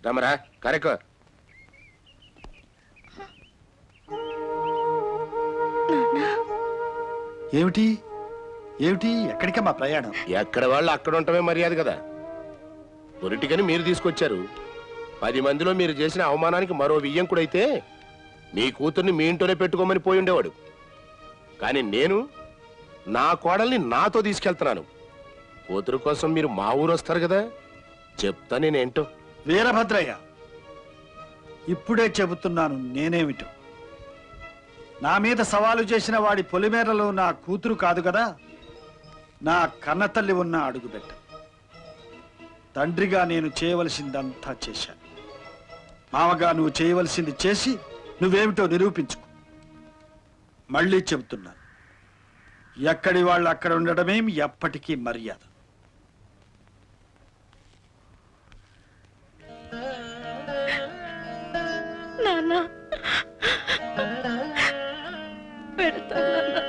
రమరా correct. ఏమిటి ఏమిటి ఎక్కడికమ్మా ప్రయాణం? ఎక్కడ వాళ్ళు అక్కడ ఉండటమే మర్యాద కదా. పొలిటికని మీరు తీసుకొచ్చారు. 10 మందిలో మీరు చేసిన అవమానానికి మరో వియ్యంకుడైతే మీ కూతుర్ని మీ ఇంట్లోనే పెట్టుకోమని పోయి ఉండేవాడు. కానీ నేను నా కోడల్ని నాతో తీసుకెళ్తున్నాను. కూతురు కోసం మీరు మా ఊరు వస్తారు కదా, చెప్తా నేనేంటో. వీరభద్రయ్య, ఇప్పుడే చెబుతున్నాను నేనేమిటో. నా మీద సవాలు చేసిన వాడి పొలిమేరలో నా కూతురు కాదు కదా, నా కన్నతల్లి ఉన్న అడుగుబెట్ట. తండ్రిగా నేను చేయవలసిందంతా చేశాను. మామగా నువ్వు చేయవలసింది చేసి నువ్వేమిటో నిరూపించుకో. మళ్ళీ చెబుతున్నాను, ఎక్కడి వాళ్ళు అక్కడ ఉండడమే ఎప్పటికీ మర్యాద. నాన్న పెడతాను.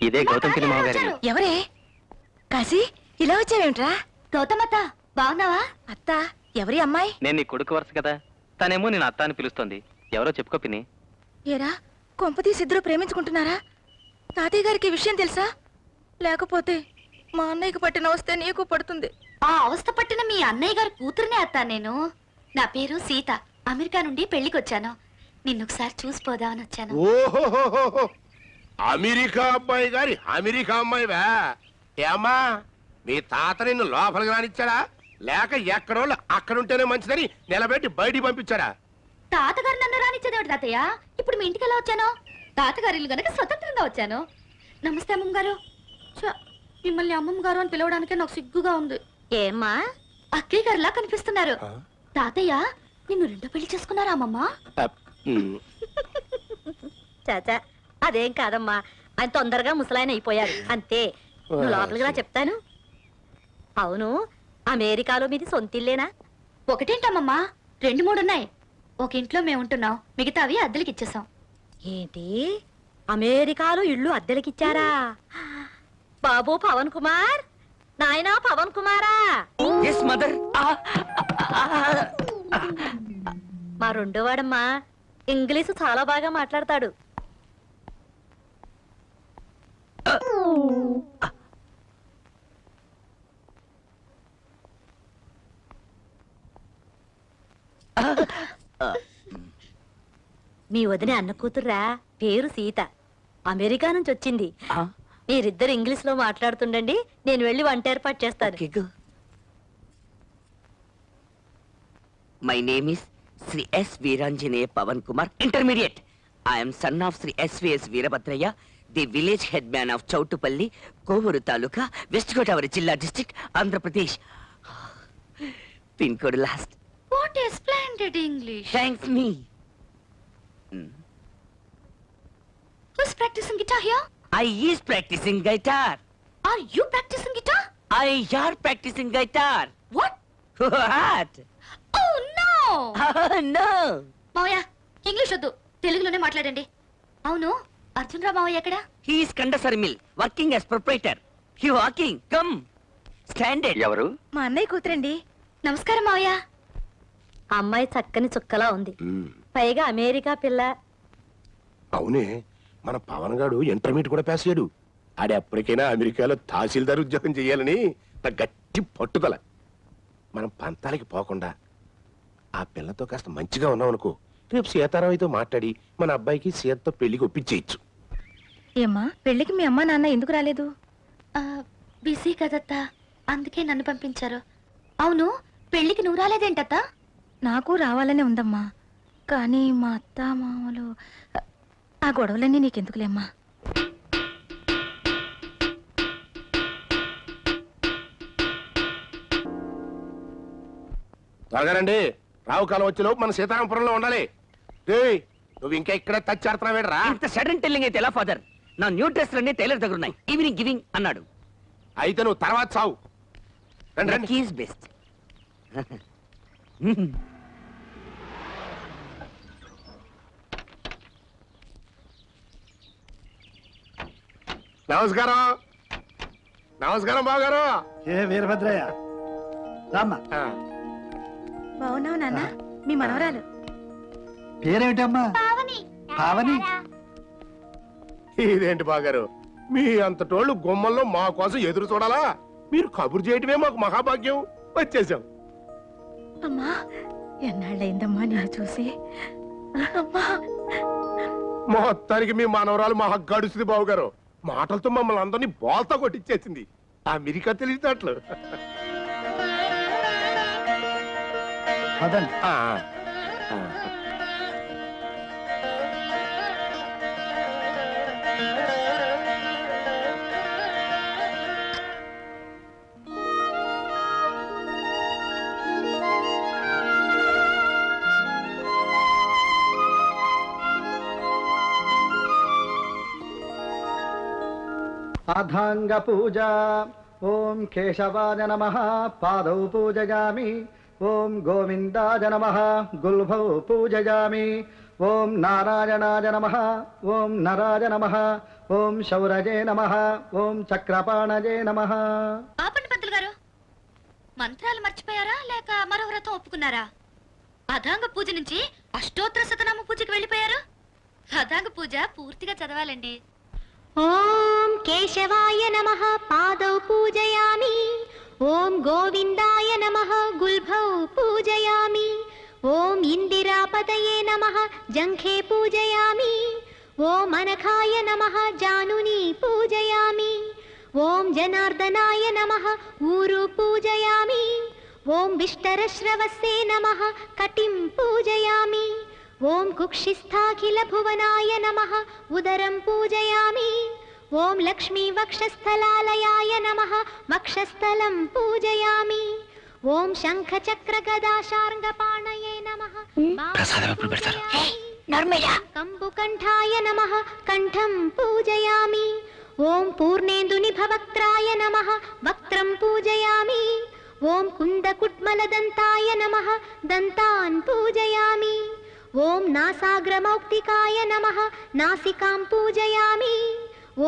ఇదే గౌతమ్ పిన్ని మామగారి. ఎవరే కాశీ, ఇలా వచ్చావేమిట్రా? గౌతమత్త, బాగున్నావా? అత్త, ఎవరి అమ్మాయి? నేను నీ కొడుకు వరుస కదా, తనేమో నేను అత్త అని పిలుస్తోంది. ఎవరో చెప్పుకో పిన్ని. ఏరా, కొంపతీసి ఇద్దరు ప్రేమించుకుంటున్నారా? తాతయ్య గారికి ఈ విషయం తెలుసా? లేకపోతే మా అన్నయ్యకి పట్టిన వస్తే నీకు పడుతుంది. ఆ అవస్థ పట్టిన మీ అన్నయ్య గారి కూతురునే అత్త నేను. నా పేరు సీత. అమెరికా నుండి పెళ్లికొచ్చాను. నిన్నొకసారి చూసిపోదామని వచ్చాను. ఓహో, అమెరికా అబ్బాయి గారి అమెరికా అమ్మాయివా? ఏమ్మా, మీ తాత నిన్ను లోపలికి రానిచ్చాడా, లేక ఎక్కడోళ్ళు అక్కడుంటేనే మంచిదని నిలబెట్టి బయటికి పంపించాడా? తాతగారు నన్ను రానిచ్చేదేమిటి తాతయ్య? ఇప్పుడు మీ ఇంటికి ఎలా వచ్చాను? తాతగారి ఇల్లు గనక స్వతంత్రంగా వచ్చాను. నమస్తే అమ్మమ్మ గారు. మిమ్మల్ని అమ్మమ్మ గారు అని పిలవడానికే నాకు సిగ్గుగా ఉంది. ఏమ్మా, అక్కయ్య గారిలా కనిపిస్తున్నారు. తాతయ్య, నిన్ను రెండో పెళ్లి చేసుకున్నారా అమ్మమ్మ? చాచా, అదేం కాదమ్మా, ఆయన తొందరగా ముసలాయన అయిపోయారు అంతే. నువ్వు లోపలికి రా చెప్తాను. అవును, అమెరికాలో మీది సొంతిల్లేనా? ఒకటేంటమ్మమ్మా, 2, 3 ఉన్నాయి. ఒక ఇంట్లో మేము ఉంటున్నాం, మిగతావి అద్దెలకి ఇచ్చేసాం. ఏంటి, అమెరికాలో ఇళ్ళు అద్దెలకిచ్చారా? బాబు పవన్ కుమార్, నాయనా పవన్ కుమారా. మదర్. మా రెండో వాడమ్మా, ఇంగ్లీషు చాలా బాగా మాట్లాడతాడు. మీ వదిన అన్న కూతుర్రా, పేరు సీత. అమెరికా నుంచి వచ్చింది. మీరిద్దరు ఇంగ్లీష్ లో మాట్లాడుతుండండి, నేను వెళ్ళి వంట ఏర్పాటు చేస్తాను. My name is Shri S Veeranjaneya Pavan Kumar, intermediate. I'm son of Shri SVS Veerabhadrayya, the village headman of Chautupalli, Kovur taluka, west Godavari zilla, district, Andhra Pradesh. Pin code last. What a splendid English. Thanks me. Who's practicing guitar here? I is practicing guitar. Are you practicing guitar? I are practicing guitar. What? What? Oh no! No. మావయ్య, English వద్దు, తెలుగులోనే మాట్లాడండి. అవును, అర్జున్ రావు మావయ్య ఎక్కడ? He is Kandasar mill, working as proprietor. He walking. Come. Stand it. ఎవరు? మా అన్నయ్య కూతురండి. నమస్కారం మావయ్య. అమ్మాయి చక్కని చుక్కలా ఉంది, పైగా అమెరికా పిల్ల. అవునే, మన పవన్ గాడు ఇంటర్మీడియట్ కూడా పాస్ అయ్యాడు. ఆడి ఎప్పటికైనా అమెరికాలో తహసీల్దార్ ఉద్యోగం చేయాలని నా గట్టి పట్టుదల. మనం పంతాలకి పోకుండా ఆ పిల్లతో కాస్త మంచిగా ఉన్నాం అనుకో, రేపు సీతారావుతో మాట్లాడి మన అబ్బాయికి సీతతో పెళ్లికి ఒప్పించేయచ్చు. ఏమ్మా, పెళ్లికి మీ అమ్మా నాన్న ఎందుకు రాలేదు? బిజీ కదత్తా, అందుకే నన్ను పంపించారు. అవును, పెళ్లికి నువ్వు రాలేదేంటత్తా? నాకు రావాలనే ఉందమ్మా, కానీ మా అత్త మామలు ఆ గొడవలన్నీ నీకెందుకులేమ్మా. త్వరగారండి, రావు కాలం వచ్చేలోపు మన సీతారామపురంలో ఉండాలి. నువ్వు ఇంకా ఇక్కడే తచ్చాడుతున్నావేడ్రా? ఇంత సడన్ టెల్లింగ్ అయితే ఎలా ఫాదర్? నా న్యూ డ్రెస్ అన్ని టైలర్ దగ్గర ఉన్నాయి. ఈవినింగ్ గివింగ్ అన్నాడు. అయితే నువ్వు తర్వాత చావు. రండి రండి. Is best. నమస్కారం. నమస్కారం బావగారు. ఏ వీరభద్రయ్య రామ్మా. ఆ, బాగున్నావు నాన్న? మీ మనవరాలు పేరేమిటమ్మా? పావని. ఇదేంటి బాగారు, మీ అంతటోళ్ళు గుమ్మల్లో మా కోసం ఎదురు చూడాలా? మీరు కబురు చేయటమే మాకు మహాభాగ్యం. వచ్చేసాం. అమ్మా, ఎన్నాళ్ళైందమ్మా నేను చూసి. అమ్మా, మొత్తానికి మీ మనవరాలు మహా గడుస్తుంది బావగారు. మాటలతో మమ్మల్ని అందరినీ బోల్తా కొట్టించేసింది. అమెరికా తెలిసినట్లు. పదండి. ఆ, ఆ. అథాంగ పూజ. ఓం కేశవాయ నమః పాదౌ పూజయామి. ఓం గోవిందాయ నమః గుల్భౌ పూజయామి. ఓం నారాయణాయ నమః. ఓం నరాయ నమః. ఓం శౌరజే నమః. ఓం చక్రపాణజే నమః. ఆపండి పంతులు గారు, మంత్రాలు మర్చిపోయారా లేక మరో వ్రతం ఒప్పుకున్నారా? అథాంగ పూజ నుంచి అష్టోత్తర శతనామ పూజకి వెళ్ళిపోయారు. అథాంగ పూజ పూర్తిగా చదవాలండి. ఓం కేశవాయ నమః పాదౌ పూజయామి. ఓం గోవిందాయ నమః గుల్భౌ పూజయామి. ఓం ఇందిరాపతయే నమః జంఘే పూజయామి. ఓం అనఘాయ నమః జానుని పూజయామి. ఓం జనార్దనాయ నమః ఊరు పూజయామి. ఓం విష్టరశ్రవస్సే నమః కటిం పూజయామి. ఓం కుక్షిస్థాఖిల భువనాయ నమః ఉదరం పూజయామి. ఓం లక్ష్మీ వక్షస్థలాలయాయ నమః వక్షస్థలం పూజయామి. ఓం శంఖ చక్ర గదా శార్ంగపాణయే నమః కంబుకంఠాయ నమః కంఠం పూజయామి. ఓం పూర్ణేందునిభవక్త్రాయ నమః వక్త్రం పూజయామి. ఓం కుందకుడ్మలదంతాయ నమః దంతాన్ పూజయామి. ఓం నాసాగ్రమౌక్తికాయ నమః నాసికాం పూజయామి.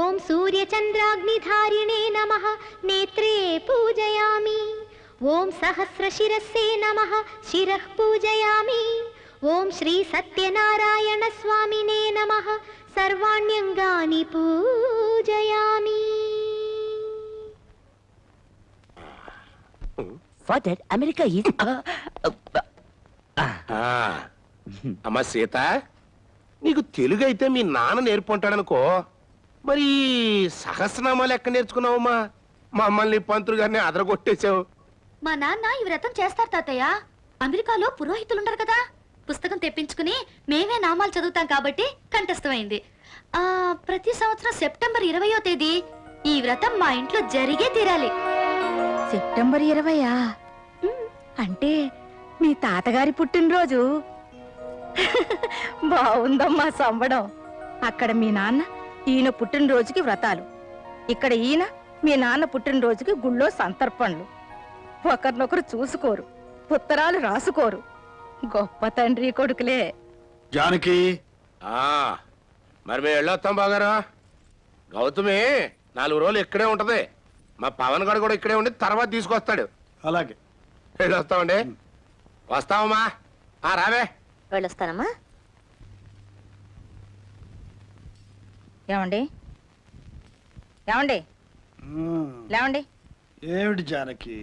ఓం సూర్యచంద్రాగ్నిధారిణే నమః నేత్రే పూజయామి. ఓం సహస్రశిరస్సే నమః శిరః పూజయామి. ఓం శ్రీ సత్యనారాయణ స్వామినే నమః సర్వాణ్యంగాని పూజయామి. ఫాదర్ అమెరికా ఈజ్ ఆ, అమ్మా సీత, నీకు తెలుగు అయితే మీ నాన్న నేర్పుంటాడనుకో. మరి సహస్రనామాలు ఎక్కడ నేర్చుకున్నావమ్మా? మమ్మల్ని పంతులు గారిని అదరగొట్టేశావు. మా నాన్న ఈ వ్రతం చేస్తారు తాతయ్య. అమెరికాలో పురోహితులుంటారు కదా, పుస్తకం తెప్పించుకుని మేమే నామాలు చదువుతాం కాబట్టి కంఠస్థమైంది. ప్రతి సంవత్సరం సెప్టెంబర్ 20వ తేదీ ఈ వ్రతం మా ఇంట్లో జరిగే తీరాలి. సెప్టెంబర్ 20 అంటే మీ తాతగారి పుట్టినరోజు. బాగుందమ్మా సంబడం. అక్కడ మీ నాన్న ఈయన పుట్టినరోజుకి వ్రతాలు, ఇక్కడ ఈయన మీ నాన్న పుట్టినరోజుకి గుళ్ళో సంతర్పణలు. ఒకరినొకరు చూసుకోరు, ఉత్తరాలు రాసుకోరు. గొప్ప తండ్రి కొడుకులే. జానకి. ఆ, మరి మేము వెళ్ళొస్తాం బాగారా. గౌతమి 4 రోజులు ఇక్కడే ఉంటది. మా పవన్ గారు కూడా ఇక్కడే ఉండి తర్వాత తీసుకొస్తాడు. అలాగే. వెళ్ళొస్తామండి. వస్తావమ్మా. రావే. వెళ్ళొస్తానమ్మా. ఏమండి ఏమండి లేవండి. ఏమిటి జానకి?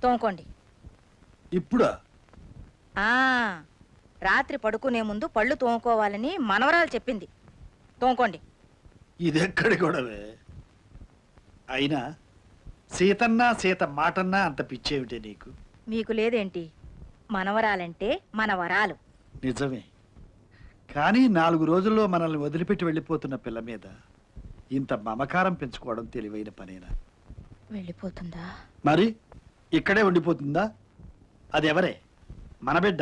తోముకోండి. ఇప్పుడా? రాత్రి పడుకునే ముందు పళ్ళు తోముకోవాలని మనవరాలు చెప్పింది. తోముకోండి. ఇదెక్కడి గొడవే? అయినా సీతన్నా సీత మాటన్నా అంత పిచ్చేమిటే నీకు? మీకు లేదేంటి? మనవరాలంటే మన వరాలు. నిజమే, కానీ 4 రోజుల్లో మనల్ని వదిలిపెట్టి వెళ్ళిపోతున్న పిల్ల మీద ఇంత మమకారం పెంచుకోవడం తెలివైన పనేనా? వెళ్ళిపోతుందా? మరి ఇక్కడే ఉండిపోతుందా? అది ఎవరే? మన బిడ్డ.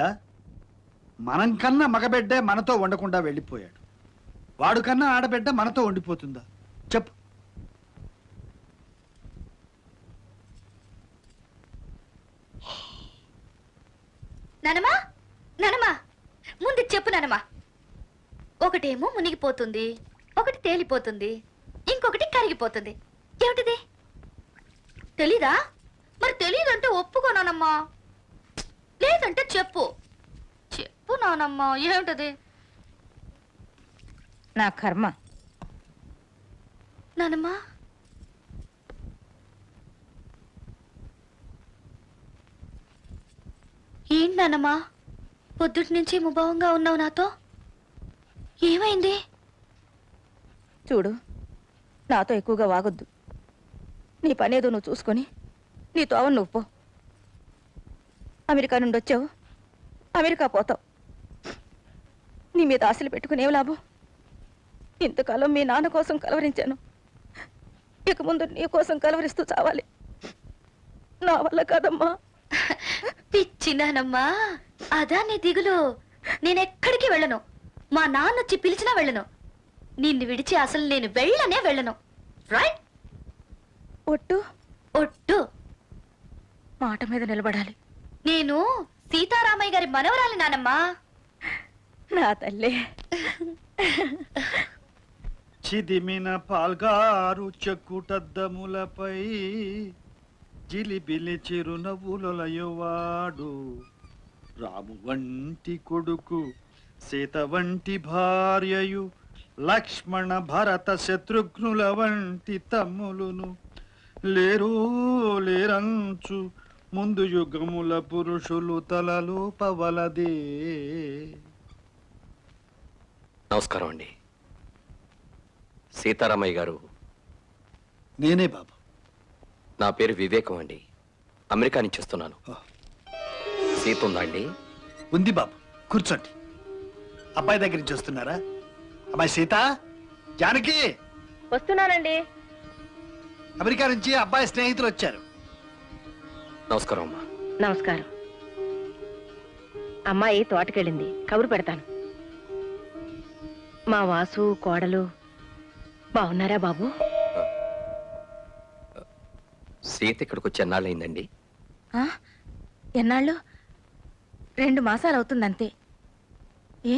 మనం కన్నా మగబిడ్డే మనతో ఉండకుండా వెళ్ళిపోయాడు. వాడు కన్నా ఆడబిడ్డ మనతో ఉండిపోతుందా చెప్పు. నానమ్మా నానమ్మా ముందు చెప్పు నానమ్మా. ఒకటేమో మునిగిపోతుంది, ఒకటి తేలిపోతుంది, ఇంకొకటి కరిగిపోతుంది. ఏమిటిది తెలీదా? మరి తెలీదంటే ఒప్పుకోనానమ్మా. లేదంటే చెప్పు చెప్పు నానమ్మా. ఏమిటది? నా కర్మ. నానమ్మా ఏంటి నానమ్మా పొద్దుటి నుంచి ముభావంగా ఉన్నావు నాతో? ఏమైంది? చూడు, నాతో ఎక్కువగా వాగొద్దు. నీ పనేదో నువ్వు చూసుకొని నీ తోవ నువ్వు పో. అమెరికా నుండి వచ్చావు, అమెరికా పోతావు. నీ మీద ఆశలు పెట్టుకుని ఏం లాభం? ఇంతకాలం మీ నాన్న కోసం కలవరించాను, ఇక ముందు నీ కోసం కలవరిస్తూ చావాలి. నా వల్ల కాదమ్మా. పిచ్చి నానమ్మా, అదా నీ దిగులు? నేనెక్కడికి వెళ్ళను. మా నాన్న వచ్చి పిలిచినా వెళ్ళను. నిన్ను విడిచి అసలు నేను వెళ్ళనే వెళ్ళను. రైట్? ఒట్టు ఒట్టు. మాట మీద నిలబడాలి. నేను సీతారామయ్య గారి మనవరాలి నానమ్మా. నా తల్లే. చిదిమిన పాల్గారు చెక్కుటద్దములపై జిలిబిలి చిరునవ్వులయువాడు. రాము వంటి కొడుకు, సీత వంటి భార్యయు, లక్ష్మణ భరత శత్రుఘ్నుల వంటి తమ్ములును లేరు లేరంచు ముందు యుగముల పురుషులు తలలు పవలదే. నమస్కారం అండి. సీతారామయ్య గారు. నేనే బాబు. నా పేరు వివేకం అండి. అమెరికా నుంచి వస్తున్నాను. సీత ఉందా అండి? ఉంది బాబు, కూర్చోండి. అబ్బాయి దగ్గర నుంచి వస్తున్నారా? అమ్మాయి సీత, జానకి. వస్తున్నానండి. అమెరికా నుంచి అబ్బాయి స్నేహితులు వచ్చారు. నమస్కారం అమ్మా. నమస్కారం. అమ్మాయి తోటకెళ్ళింది, కబురు పెడతాను. మా వాసు కోడలు బాగున్నారా బాబు? సీత ఇక్కడికి వచ్చి ఎన్నాళ్ళయిందండి? ఎన్నాళ్ళు? 2 మాసాలు అవుతుందంతే. ఏ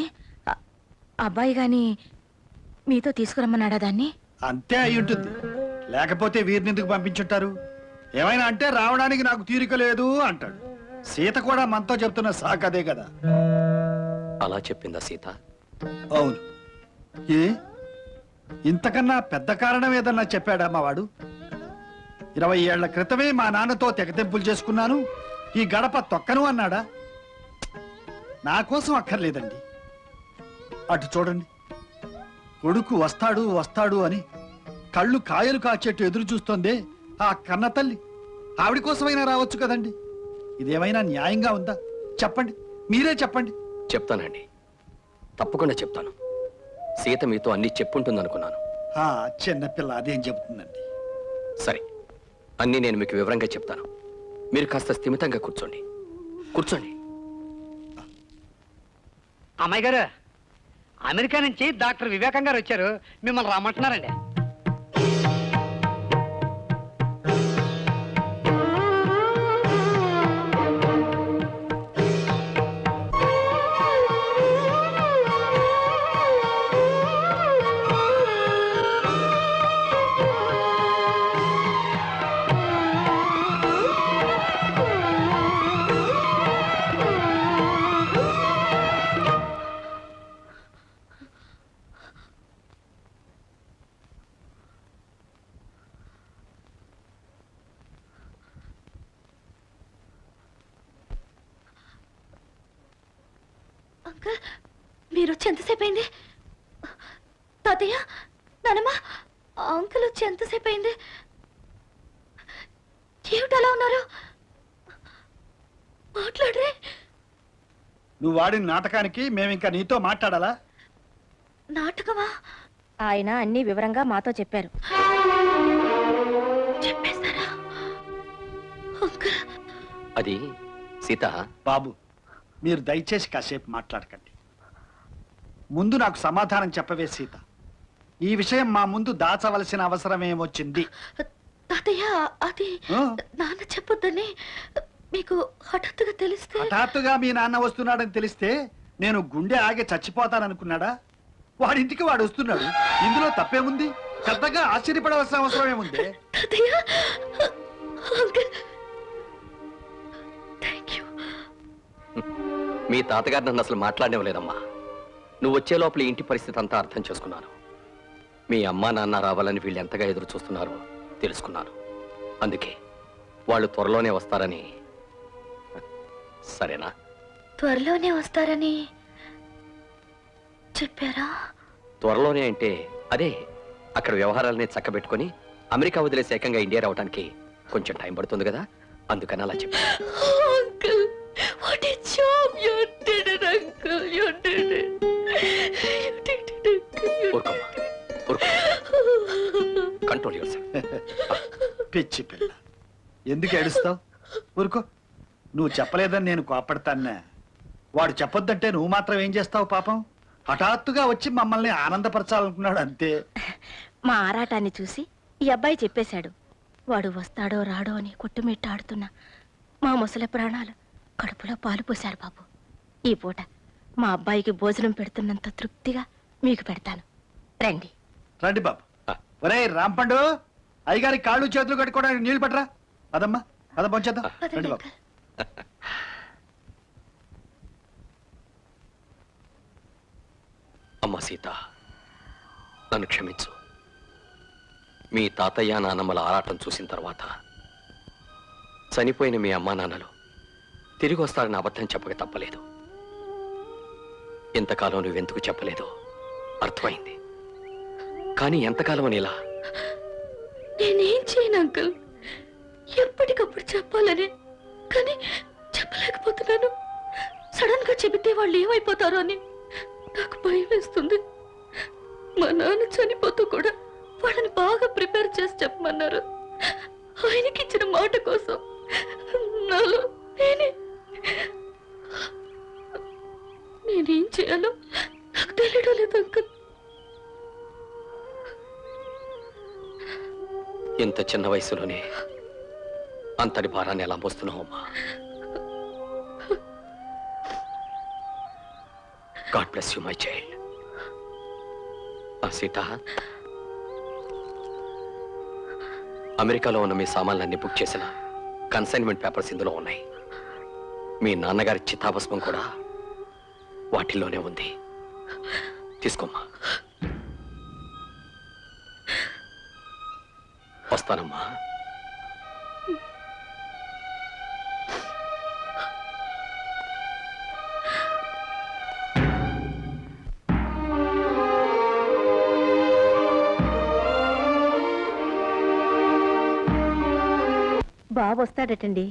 అబ్బాయి గాని మీతో తీసుకురమ్మన్నాడా దాన్ని? అంతే అయి ఉంటుంది, లేకపోతే వీరిని ఎందుకు పంపించుంటారు? ఏమైనా అంటే రావడానికి నాకు తీరిక లేదు అంటాడు. సీత కూడా మనతో చెప్తున్న సాకదే కదా. అలా చెప్పిందా సీత? అవును. ఏ ఇంతకన్నా పెద్ద కారణం ఏదన్నా చెప్పాడా మా వాడు? 20 ఏళ్ల క్రితమే మా నాన్నతో తెగతెంపులు చేసుకున్నాను, ఈ గడప తొక్కను అన్నాడా? నా కోసం అక్కర్లేదండి. అటు చూడండి, కొడుకు వస్తాడు వస్తాడు అని కళ్ళు కాయలు కాచేట్టు ఎదురు చూస్తోందే ఆ కన్న తల్లి. ఆవిడ కోసమైనా రావచ్చు కదండి. ఇదేమైనా న్యాయంగా ఉందా? చెప్పండి, మీరే చెప్పండి. చెప్తానండి, తప్పకుండా చెప్తాను. సీత మీతో అన్ని చెప్పుంటుందనుకున్నాను. ఆ చిన్నపిల్ల అదేం చెబుతుందండి. సరే, అన్నీ నేను మీకు వివరంగా చెప్తాను. మీరు కాస్త స్థిమితంగా కూర్చోండి. కూర్చోండి. అమ్మాయి గారు, అమెరికా నుంచి డాక్టర్ వివేకం గారు వచ్చారు, మిమ్మల్ని రమ్మంటున్నారండి. అంకుల్, మీరు వచ్చి ఎంతసేపు అయింది? తాతయ్య, నానమ్మ, అంకుల్ వచ్చి ఎంతసేపు అయింది? ఏమిటి అలా ఉన్నారు? మాట్లాడరే. నువ్వు వాడిన నాటకానికి మేమింకా నీతో మాట్లాడాలా? నాటకమా? ఆయన అన్ని వివరంగా మాతో చెప్పారు. చెప్పేస్తారా అంకుల్? అది సీత. బాబు, మీరు దయచేసి కాసేపు మాట్లాడకండి. ముందు నాకు సమాధానం చెప్పవే సీత. ఈ విషయం మా ముందు దాచవలసిన అవసరం ఏమొచ్చింది? తాతయ్య అది ఆ? నాన్న చెప్పొద్దని మీకు హఠాత్తుగా తెలిస్తే హఠాత్తుగా మీ నాన్న వస్తున్నాడని తెలిస్తే నేను గుండె ఆగి చచ్చిపోతాననుకున్నాడా? వాడింటికి వాడు వస్తున్నాడు, ఇందులో తప్పేముంది? పెద్దగా ఆశ్చర్యపడవలసిన అవసరం ఏముంది? తాతయ్య అంకుల్ థ్యాంక్ యూ. మీ తాతగారు నన్ను అసలు మాట్లాడనివ్వలేదమ్మా. నువ్వు వచ్చే లోపల ఈ ఇంటి పరిస్థితి అంతా అర్థం చేసుకున్నాను. మీ అమ్మా నాన్న రావాలని వీళ్ళు ఎంతగా ఎదురు చూస్తున్నారో తెలుసుకున్నాను. అందుకే వాళ్ళు త్వరలోనే వస్తారని. సరేనా? త్వరలోనే వస్తారని చెప్పారా? త్వరలోనే అంటే అదే, అక్కడ వ్యవహారాలని చక్కబెట్టుకొని అమెరికా వదిలేసి ఏకంగా ఇండియా రావడానికి కొంచెం టైం పడుతుంది కదా, అందుకని అలా చెప్పా. Uncle what a job you did it uncle you did it. ఊరుకోమ్మా, ఊరుకో. Control yourself. పిచ్చి పిల్ల, ఎందుకు ఏడుస్తావు? ఊరుకో. నువ్వు చెప్పలేదని నేను కోపడతాన్నా? వాడు చెప్పొద్దంటే నువ్వు మాత్రం ఏం చేస్తావు? పాపం హఠాత్తుగా వచ్చి మమ్మల్ని ఆనందపరచాలనుకున్నాడు అంతే. మా ఆరాటాన్ని చూసి ఈ అబ్బాయి చెప్పేశాడు. వాడు వస్తాడో రాడో అని కొట్టుమిట్టాడుతున్నా మా ముసలి ప్రాణాలు కడుపులో పాలు పోశారు బాబు. ఈ పూట మా అబ్బాయికి భోజనం పెడుతున్నంత తృప్తిగా మీకు పెడతాను. రండి. రండి బాబు. ఒరే రాంపండు, అయ్యగారి కాళ్ళు చేతులు కట్టుకోవడానికి నీళ్లు పట్టరా. అదమ్మా, అద పంచేద్దాం. రండి బాబు. అమ్మ సీత, నన్ను క్షమించు. మీ తాతయ్య నాన్నమ్మల ఆరాటం చూసిన తర్వాత చనిపోయిన మీ అమ్మా నాన్నలు తిరిగి వస్తారని అబద్ధం చెప్పక తప్పలేదు. ఇంతకాలం నువ్వెందుకు చెప్పలేదో అర్థమైంది. కానీ ఎంతకాలం అని ఇలా? నేనేం చేయను అంకుల్, ఎప్పటికప్పుడు చెప్పాలని, కానీ చెప్పలేకపోతున్నాను. సడన్ గా చెబితే వాళ్ళు ఏమైపోతారో అని నాకు భయం వేస్తుంది. మా నాన్న చనిపోతూ కూడా వాళ్ళని బాగా ప్రిపేర్ చేసి చెప్పమన్నారు. ఆయనకి ఇచ్చిన మాట కోసం నాలో నేనేం చేయాలో నాకు తెలియడం లేదు అంకుల్. ఇంత చిన్న వయసులోనే అంతటి భారాన్ని ఎలా మోస్తున్నావు అమ్మా? God bless you my child. Sita, అమెరికాలో ఉన్న మీ సామాన్లన్నీ బుక్ చేసిన కన్సైన్మెంట్ పేపర్స్ ఇందులో ఉన్నాయి. మీ నాన్నగారి చితాభస్మం కూడా వాటిల్లోనే ఉంది. తీసుకోమ్మా. వస్తానమ్మా. బాబు వస్తాడటండి.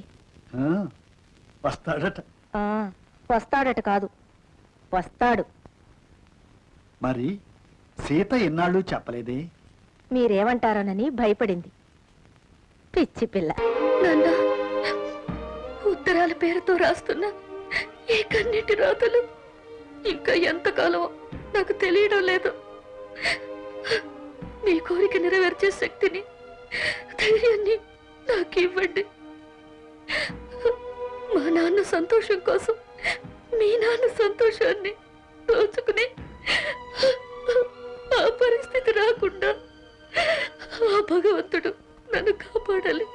వస్తాడట. వస్తాడట కాదు, వస్తాడు. మరి సీత ఎన్నాళ్ళు చెప్పలేదే? మీరేమంటారోనని భయపడింది. పిచ్చి పిల్ల. నాన్న, ఉత్తరాల పేరుతో రాస్తున్న ఈ కన్నిటి రాతలు ఇంకా ఎంతకాలం నాకు తెలియడం లేదు. మీ కోరిక నెరవేర్చే శక్తిని, ధైర్యాన్ని నాకు ఇవ్వండి. మా నాన్న సంతోషం కోసం మీ నాన్న సంతోషాన్ని దోచుకుని ఆ పరిస్థితి రాకుండా ఆ భగవంతుడు నన్ను కాపాడాలి.